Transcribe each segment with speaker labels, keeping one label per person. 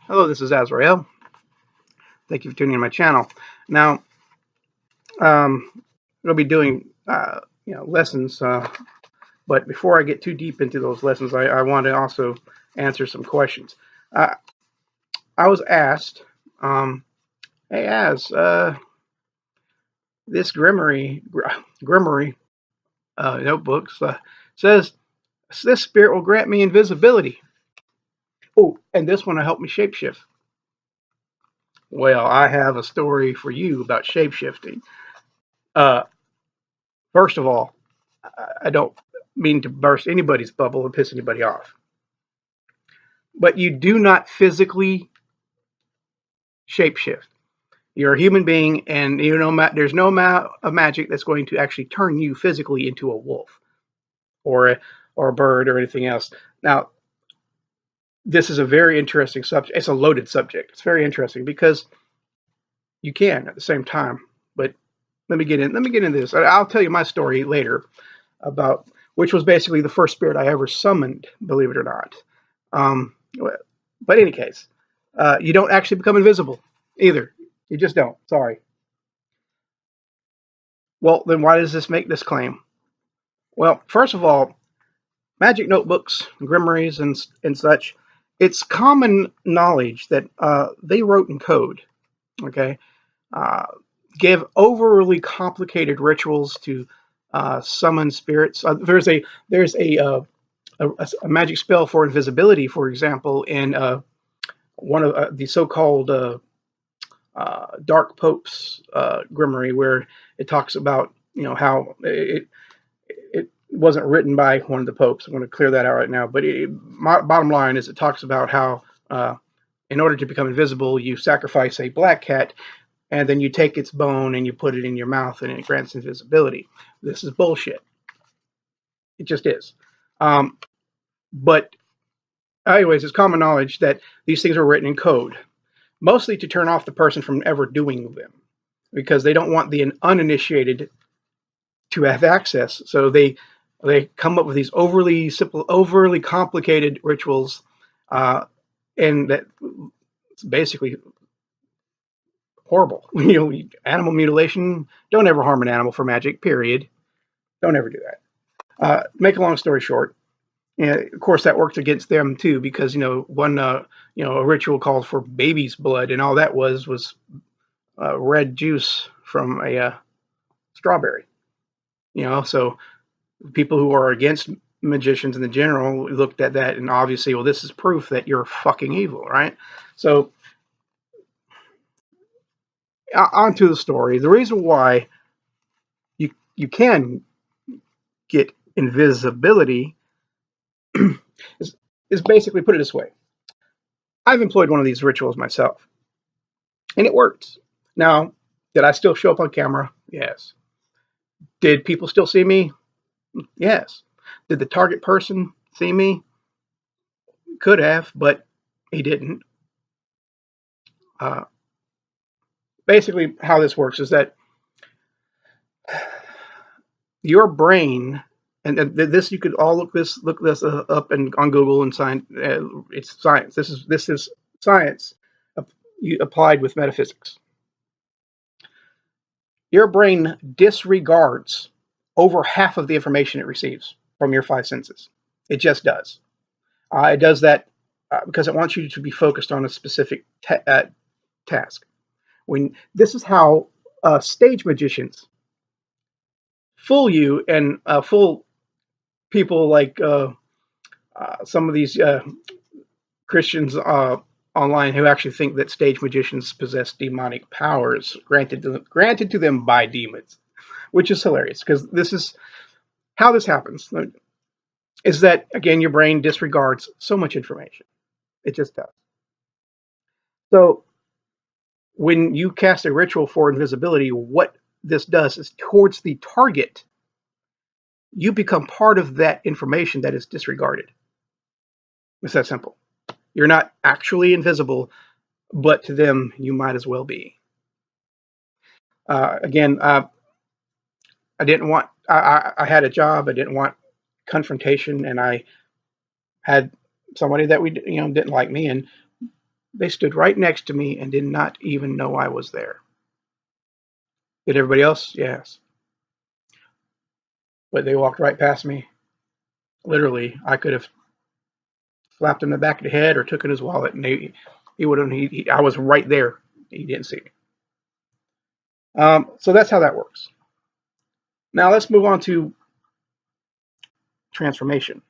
Speaker 1: Hello, this is Azrael. Thank you for tuning in my channel. Now, um, we'll be doing lessons, but before I get too deep into those lessons, I want to also answer some questions. Uh, I was asked, "Hey, this Grimorie notebooks says this spirit will grant me invisibility. Oh, and this one will help me shapeshift." Well, I have a story for you about shapeshifting. Uh, First of all, I don't mean to burst anybody's bubble or piss anybody off, but you do not physically shapeshift. You're a human being, and there's no amount of magic that's going to actually turn you physically into a wolf or a bird or anything else. Now, this is a very interesting subject. It's a loaded subject. It's very interesting because you can at the same time. But Let me get into this. I'll tell you my story later about which was basically the first spirit I ever summoned. Believe it or not. Um, but in any case, you don't actually become invisible either. You just don't. Sorry. Well, then why does this make this claim? Well, first of all, magic notebooks, grimoires, and such, it's common knowledge that they wrote in code. Okay, uh, give overly complicated rituals to summon spirits. There's a magic spell for invisibility, for example, in one of the so-called Dark Pope's Grimoire, where it talks about how it wasn't written by one of the popes. I'm going to clear that out right now. But my bottom line is, it talks about how in order to become invisible, you sacrifice a black cat, and then you take its bone and you put it in your mouth, and it grants invisibility. This is bullshit. It just is. Um, but anyways, it's common knowledge that these things are written in code, mostly to turn off the person from ever doing them, because they don't want the uninitiated to have access. So they come up with these overly simple, overly complicated rituals, uh, and that it's basically horrible. Animal mutilation. Don't ever harm an animal for magic. Period. Don't ever do that. Make a long story short, of course that worked against them too, because one a ritual called for baby's blood, and all that was red juice from a strawberry. So people who are against magicians in the general looked at that and obviously, well, this is proof that you're fucking evil, right? So on to the story. The reason why you can get invisibility is, is basically, put it this way. I've employed one of these rituals myself, and it works. Now, did I still show up on camera? Yes. Did people still see me? Yes. Did the target person see me? Could have, but he didn't. Uh, Basically, how this works is that your brain, and this, you could all look this up and on Google and it's science. This is science applied with metaphysics. Your brain disregards over half of the information it receives from your five senses. It just does. It does that because it wants you to be focused on a specific task. When this is how stage magicians fool you and fool people like some of these Christians online, who actually think that stage magicians possess demonic powers granted to them by demons, which is hilarious, because this is how this happens. Is that, again, your brain disregards so much information. It just does. So when you cast a ritual for invisibility, what this does is, towards the target, you become part of that information that is disregarded. It's that simple. You're not actually invisible, but to them, you might as well be. Again, I didn't want. I had a job. I didn't want confrontation, and I had somebody that we didn't like me, and They stood right next to me and did not even know I was there. Did everybody else? Yes. But they walked right past me. Literally, I could have slapped him in the back of the head or took in his wallet, and he would have. I was right there. He didn't see me. So that's how that works. Now let's move on to transformation.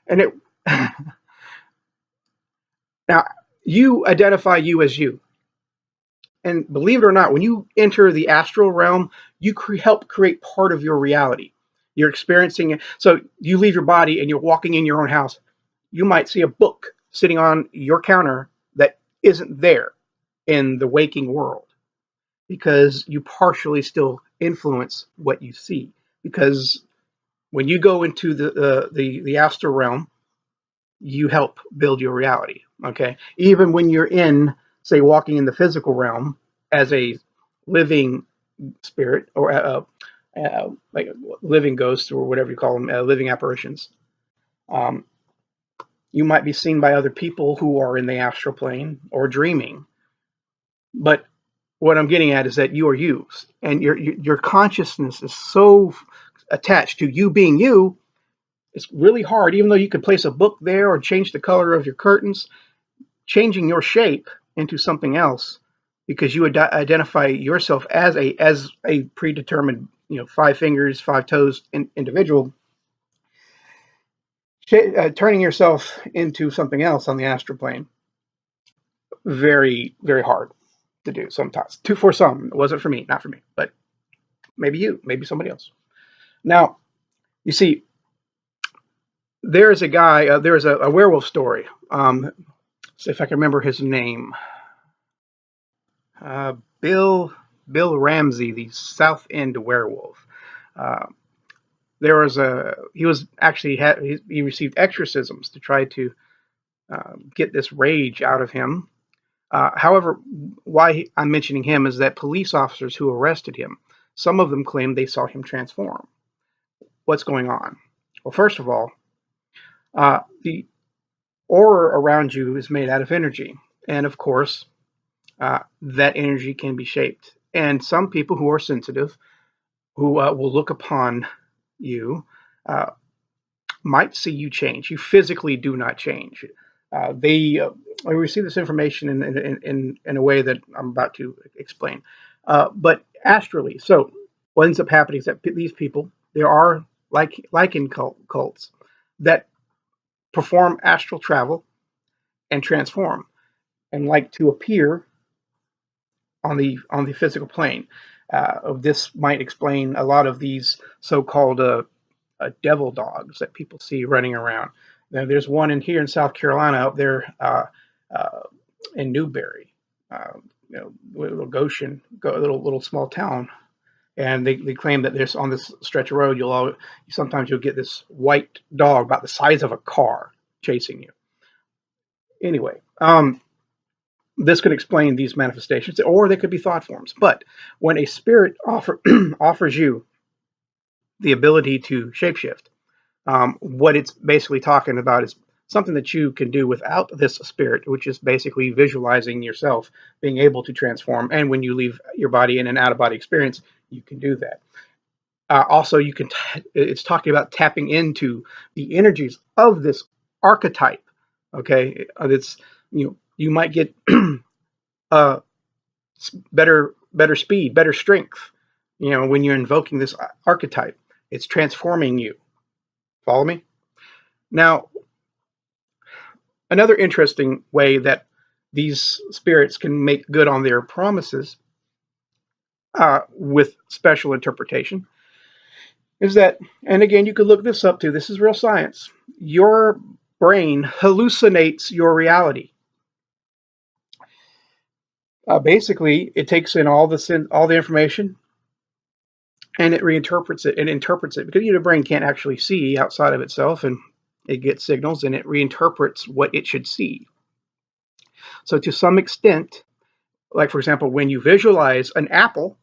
Speaker 1: And it now you identify you as you, and believe it or not, when you enter the astral realm, you help create part of your reality. You're experiencing it. So you leave your body and you're walking in your own house. You might see a book sitting on your counter that isn't there in the waking world because you partially still influence what you see. Because when you go into the astral realm, you help build your reality. Okay, even when you're in, say, walking in the physical realm as a living spirit or like living ghost or whatever you call them, living apparitions. Um, you might be seen by other people who are in the astral plane or dreaming. But what I'm getting at is that you are you, and your consciousness is so attached to you being you. It's really hard, even though you could place a book there or change the color of your curtains, changing your shape into something else because you identify yourself as a predetermined, 5 fingers, 5 toes individual. Turning yourself into something else on the astral plane, very, very hard to do sometimes. For some, it wasn't for me, not for me, but maybe you, maybe somebody else. Now, you see, there's a guy, there's a werewolf story. See if I can remember his name. Uh, Bill Ramsey, the South End werewolf. Uh, there was he was actually he received exorcisms to try to get this rage out of him. However, why I'm mentioning him is that police officers who arrested him, some of them claimed they saw him transform. What's going on? Well, first of all, the aura around you is made out of energy, and of course, that energy can be shaped. And some people who are sensitive, who will look upon you, uh, might see you change. You physically do not change. They receive this information in a way that I'm about to explain, but astrally. So what ends up happening is that these people, there are like in cults that perform astral travel and transform and like to appear on the physical plane. This might explain a lot of these so-called devil dogs that people see running around. Now, there's one in here in South Carolina, up there uh, in Newberry, little Goshen, little small town, and they claim that there's on this stretch of road sometimes you'll get this white dog about the size of a car chasing you. Anyway, this could explain these manifestations, or they could be thought forms. But when a spirit offers you the ability to shapeshift, what it's basically talking about is something that you can do without this spirit, which is basically visualizing yourself being able to transform. And when you leave your body in an out of body experience, you can do that. Also, it's talking about tapping into the energies of this archetype. Okay, it's you might get uh, better speed, better strength. When you're invoking this archetype, it's transforming you. Follow me? Now, another interesting way that these spirits can make good on their promises with special interpretation is that, and again, you could look this up too, this is real science. Your brain hallucinates your reality. Basically, it takes in all the information and it reinterprets it and interprets it because your brain can't actually see outside of itself, and it gets signals and it reinterprets what it should see. So to some extent, like for example, when you visualize an apple,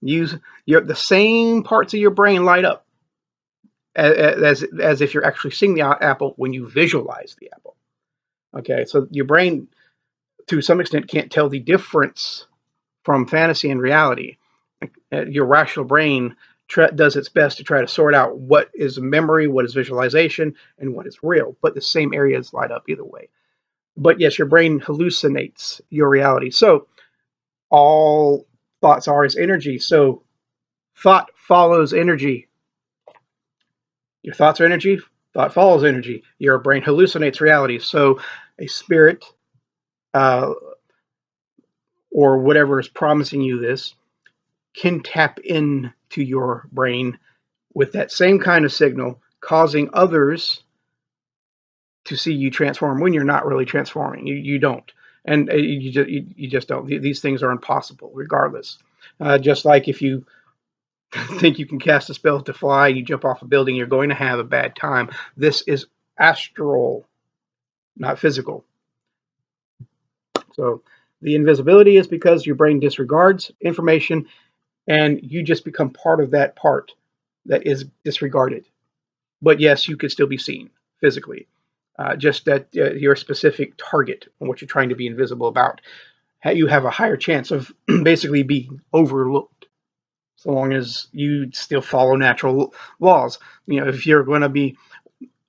Speaker 1: the same parts of your brain light up as if you're actually seeing the apple when you visualize the apple. Okay, so your brain to some extent, can't tell the difference from fantasy and reality. Your rational brain does its best to try to sort out what is memory, what is visualization, and what is real. But the same areas light up either way. But yes, your brain hallucinates your reality. So all thoughts are is energy. So thought follows energy. Your thoughts are energy. Thought follows energy. Your brain hallucinates reality. So a spirit uh, or whatever is promising you this can tap into your brain with that same kind of signal, causing others to see you transform when you're not really transforming. You don't, and you just don't. These things are impossible, regardless. Just like if you think you can cast a spell to fly, you jump off a building, you're going to have a bad time. This is astral, not physical. So the invisibility is because your brain disregards information, and you just become part of that part that is disregarded. But yes, you could still be seen physically. Just that your specific target and what you're trying to be invisible about, you have a higher chance of basically being overlooked, so long as you still follow natural laws. If you're going to be,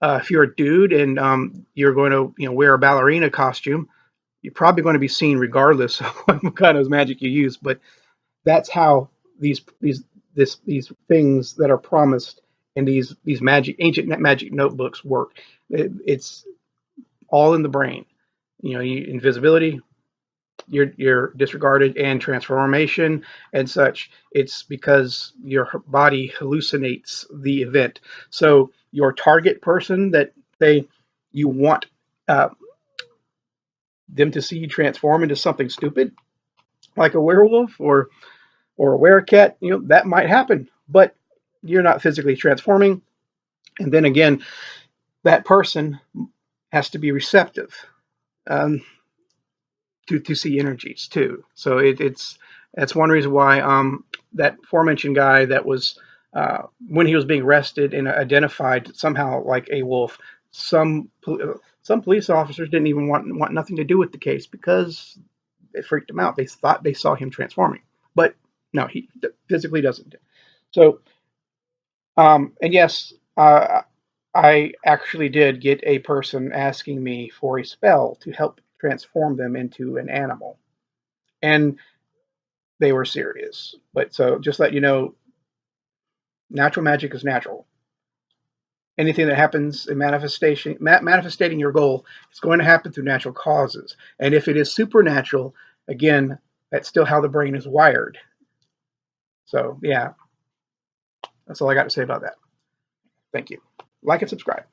Speaker 1: if you're a dude and you're going to, wear a ballerina costume, you're probably going to be seen regardless of what kind of magic you use. But that's how these things that are promised in these ancient magic notebooks work. It's all in the brain. Invisibility, you're disregarded, and transformation and such. It's because your body hallucinates the event. So your target person that you want uh, them to see you transform into something stupid, like a werewolf or a werecat, that might happen, but you're not physically transforming. And then again, that person has to be receptive um, to see energies too. So that's one reason why that aforementioned guy that was when he was being arrested and identified somehow like a wolf, some some police officers didn't even want nothing to do with the case because it freaked them out. They thought they saw him transforming, but no, he physically doesn't. So and yes, I actually did get a person asking me for a spell to help transform them into an animal, and they were serious. But so just let you know, natural magic is natural. Anything that happens in manifesting your goal is going to happen through natural causes. And if it is supernatural, again, that's still how the brain is wired. So yeah, that's all I got to say about that. Thank you. Like and subscribe.